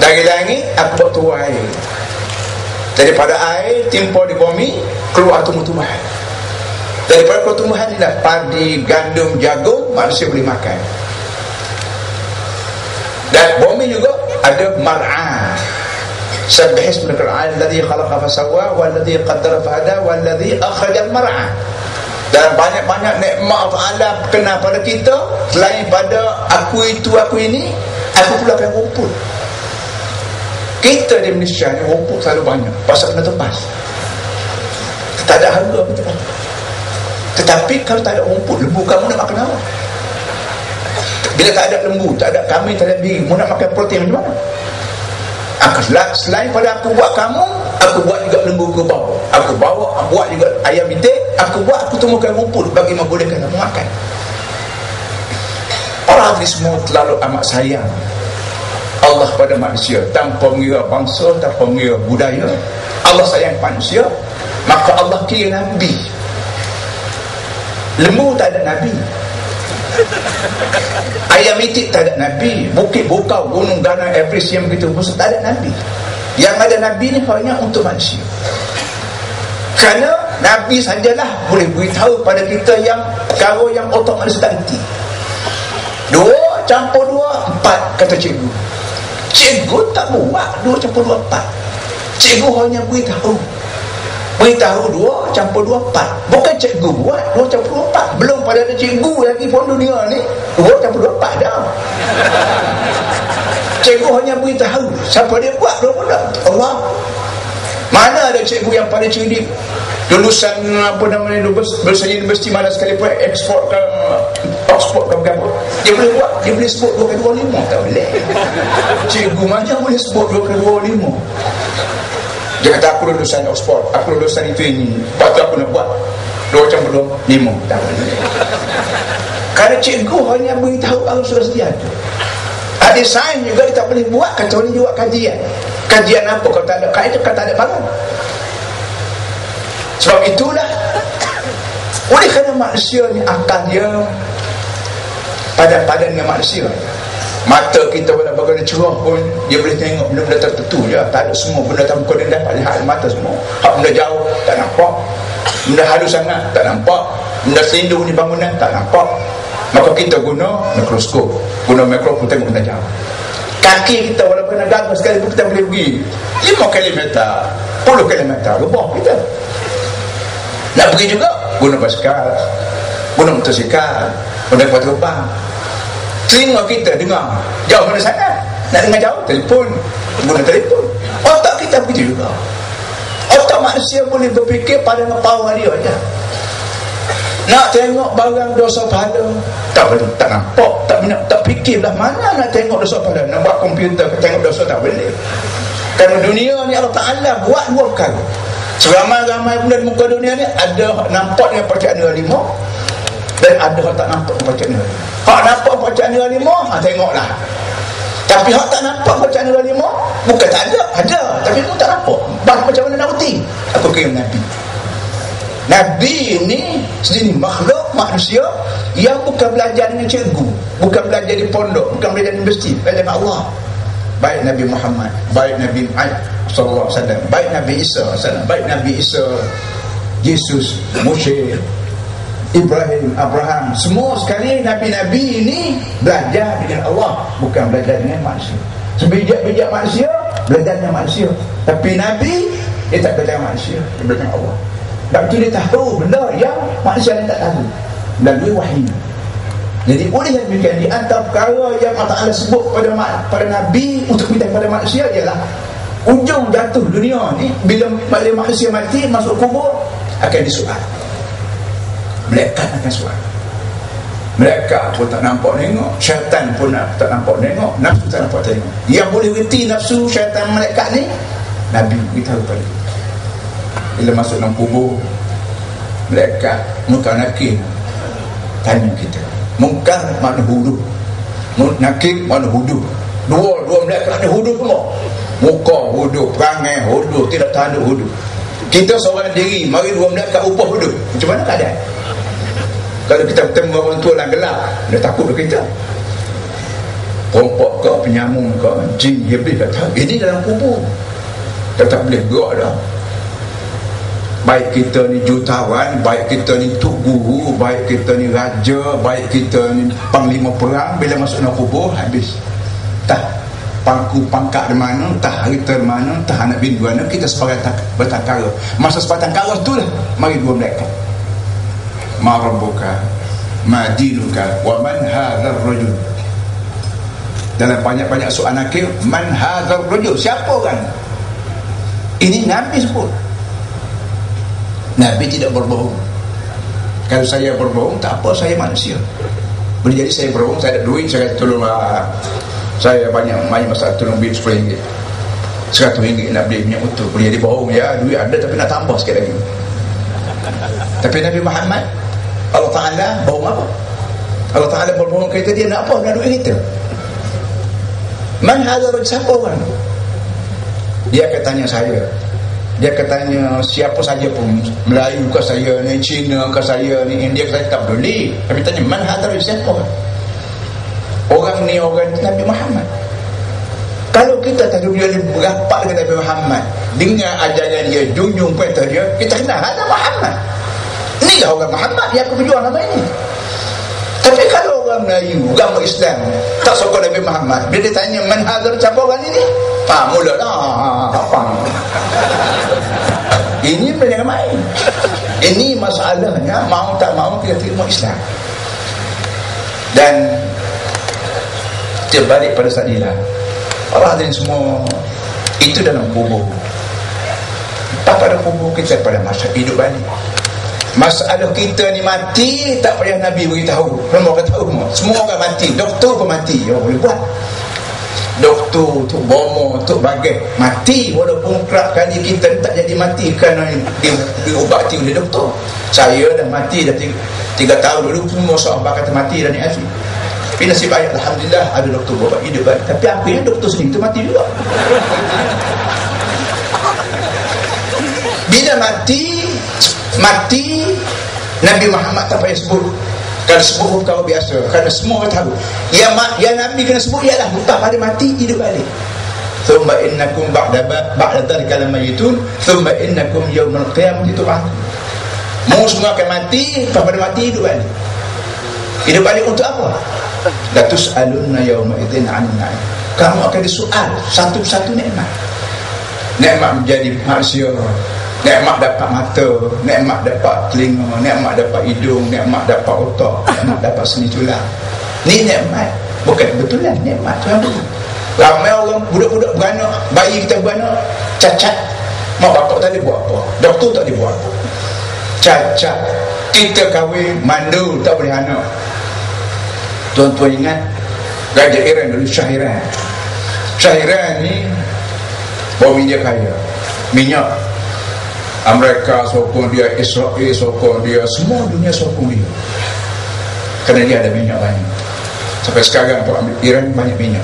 Dari langit aku buat turun air. Daripada air timpul di bumi, keluar tumbuh-tumbuhan. Daripada tumbuhan ni lah padi, gandum, jagung, manusia boleh makan. Dan bumi juga ada mar'a. Sabbih isma alladhi khalaqa fasawwa walladhi qaddara fahada walladhi akhrajal mar'a. Dan banyak-banyak nikmat Allah kena pada kita. Selain pada aku itu, aku ini, aku pula akan rumput. Kita di Malaysia ni rumput selalu banyak, pasal kena tebas. Tak ada harga kita. Tetapi kalau tak ada rumput, lembu kamu nak makan apa? Bila tak ada lembu, tak ada kambing, tak ada biri, mu nak makan protein macam mana? Selain pada aku buat kamu, aku buat juga lembu ke bawah. Aku buat juga ayam itik. Aku tumbuhkan rumput bagi membolehkan kamu makan. Orang ni semua terlalu amat sayang Allah pada manusia, tanpa mengira bangsa, tanpa mengira budaya. Allah sayang manusia, maka Allah kira Nabi. Lembu tak ada Nabi, ayam itik tak ada Nabi, bukit bukau, gunung dana, Everest yang begitu besar tak ada Nabi. Yang ada Nabi ni hanya untuk manusia. Kerana Nabi sajalah boleh beritahu pada kita yang perkara yang otak manusia tak erti. 2 campur 2, 4 kata cikgu. Cikgu tak buat 2 campur 2, 4. Cikgu hanya beritahu 2 campur 2, 4. Bukan cikgu buat 2 campur 2, 4. Belum pada ada cikgu lagi pun dunia ni 2 campur 2, 4 dah. Cikgu hanya beritahu. Siapa dia buat 2 pun dah Allah. Mana ada cikgu yang paling cerdik, lulusan lulusan universiti mana sekalipun, ekspor ke Oxford ke apa, dia boleh buat, dia boleh sebut 2 kali 2, 5? Tak boleh. Cikgu mana boleh sebut 2 kali 2, 5? Dia kata aku lulusan Oxford, aku lulusan itu ini, lepas tu aku nak buat 2 campur 2, 5. Tak boleh. Kerana cikgu hanya beritahu kalau sudah sedia. Ahli sains juga dia tak boleh buat, kecuali dia buat kajian. Kajian apa? Kalau tak ada kaedah, kalau tak ada barang. Sebab itulah, oleh kerana manusia ni akal dia padan-padan dengan manusia. Mata kita walaupun bagaimana cerah pun, dia boleh tengok benda-benda tertentu je. Tak ada semua benda tanpa dia dapat lihat mata semua. Hak benda jauh tak nampak, benda halus sangat tak nampak, benda selindung di bangunan tak nampak. Maka kita guna mikroskop, guna mikro pun tengok benda jauh. Kaki kita walaupun nak ganggu sekali pun kita boleh pergi 5 kilometer, 10 kilometer lebah kita. Nak pergi juga guna basikal, guna motosikal, guna kapal terbang. Telinga kita dengar jauh mana sana. Nak dengar jauh, telefon, guna telefon. Otak kita begitu juga. Otak manusia boleh berfikir pada power dia aja. Nak tengok barang dosa pahala tak boleh, tak nampak, tak fikir belah mana nak tengok dosa pahala. Nak buat komputer tengok dosa tak boleh. Kerana dunia ni Allah Ta'ala buat 2 perkara. Seramai-ramai pula di muka dunia ni, ada nampak dengan bacaan nilai 5, dan ada hak tak nampak dengan bacaan nilai 5. Hak nampak bacaan nilai 5, tengoklah. Tapi hak tak nampak bacaan nilai 5, bukan tak ada, tapi pun tak nampak. Macam mana nak uti? Aku kira Nabi. Nabi ni sendiri makhluk manusia yang bukan belajar dengan cikgu, bukan belajar di pondok, bukan belajar di universiti, belajar dengan Allah. Baik Nabi Muhammad, baik Nabi Muhammad sallallahu alaihi wasallam, baik Nabi Isa sallallahu, baik Nabi Isa, Yesus, Moshe, Ibrahim, Abraham, semua sekali nabi-nabi ini belajar dengan Allah, bukan belajar dengan manusia. Sebijak-bijak manusia belajar dengan manusia, tapi Nabi dia tak belajar dengan manusia, dia belajar dengan Allah. Dan itu dia tahu benda yang manusia ni tak tahu melalui wahyu. Jadi oleh yang demikian, di antara perkara yang Allah Ta'ala sebut pada Nabi untuk minta kepada manusia ialah ujung jatuh dunia ni, bila manusia mati masuk kubur, akan disoal. Malaikat akan soal. Malaikat pun tak nampak tengok, syaitan pun tak nampak tengok, nafsu tak nampak tengok. Yang boleh reti nafsu syaitan malaikat ni, Nabi beritahu pada kita. Bila masuk dalam kubur, malaikat Munkar Nakir tanya kita. Munkar makna huduh, Nakir makna huduh. Dua malaikat ni huduh semua. Muka huduh, perangai huduh, tidak tanduk huduh. Kita seorang diri, mari 2 malaikat upah huduh. Macam mana keadaan? Kalau kita bertemu orang tua dalam gelap, dia takut dengan kita. Perampok ke, penyamung ke, jin, iblis kata, ini dalam kubur. Kita tak boleh gerak dah. Baik kita ni jutawan, baik kita ni tok guru, baik kita ni raja, baik kita ni panglima perang, bila masuk dalam kubur, habis. Tak pangku pangkat di mana, tak harta di mana, tak anak bini mana, kita sebagai bertangkara. Masa sebagai tangkara tu lah, mari dua mereka. Ma rabbuka, ma dinuka, wa man hadzal rajul. Dalam banyak-banyak soalan akhir, man hadzal rajul, siapa orang? Ini Nabi sebut. Nabi tidak berbohong. Kalau saya berbohong, tak apa, saya manusia. Boleh jadi saya berbohong, saya ada duit, saya tolong, saya banyak masalah tolong beli RM10, RM100 nak beli minyak utuh. Boleh jadi bohong, ya duit ada tapi nak tambah sikit lagi. Tapi Nabi Muhammad, Allah Ta'ala bohong apa? Allah Ta'ala berbohong kita, dia nak apa? Nak duit kita. Man hadar, siapa orang? Dia akan tanya saya, dia akan tanya siapa saja pun, Melayu ke saya ni, Cina ke saya ni, India ke saya, tak peduli. Tapi tanya man hadar, siapa orang ni? Orang ni Nabi Muhammad. Kalau kita tak boleh berapat dengan Nabi Muhammad, dengar ajaran dia, junjung perintah dia, kita kenal ada Muhammad. Inilah orang Muhammad yang aku berjuang nama ini. Tapi kalau orang Melayu, agama Islam, tak sokong Nabi Muhammad, bila dia tanya man hadar, siapa orang ini? Mula dah apa? Ini benda yang main. Ini masalahnya, mau tak mau kita terima Islam. Dan kita balik pada saat inilah, para hadirin semua, itu dalam kubur. Tak pada kubur, kita pada masa hidup balik. Masalah kita ni mati, tak payah Nabi beritahu. Semua orang tahu, semua orang mati. Doktor pun mati, orang boleh buat. Doktor, Tok Bomo, Tok Bagai mati, walaupun kerap kali kita tak jadi mati kerana diubati oleh doktor. Saya dah mati dah 3 tahun dulu, semua sahabat kata mati dah ni Aziz. Tapi nasib baik, alhamdulillah ada doktor buat hidup balik. Tapi akhirnya doktor sendiri tu mati juga. Bila mati Nabi Muhammad tak payah sebut. Kalau sebut perkara biasa, kerana semua orang tahu yang Nabi kena sebut ialah bukan pada mati, hidup balik. Thumma innakum ba'da dzalika lamayitun thumma innakum yawmal qiyamati tub'atsun. Mu semua akan mati, pada mati hidup balik. Hidup balik untuk apa? La tus'alunna yawma idzin 'anil na'im. Kamu akan disoal satu-satu nikmat. Nikmat menjadi manusia, nikmat dapat mata, nikmat dapat telinga, nikmat dapat hidung, nikmat dapat otak, nikmat dapat seni tulang. Ni nikmat, bukan kebetulan, nikmat Tuhan beri. Ramai orang, budak-budak beranak, bayi kita beranak cacat, mak bapak tak boleh buat apa, doktor tak boleh buat apa, cacat. Kita kahwin mandul, tak boleh anak. Tuan-tuan ingat Raja Iran dulu, Shah Iran ni bumi dia kaya, minyak Amerika sokong dia, Israel sokong dia, semua dunia sokong dia kerana dia ada minyak banyak. Sampai sekarang Iran banyak minyak.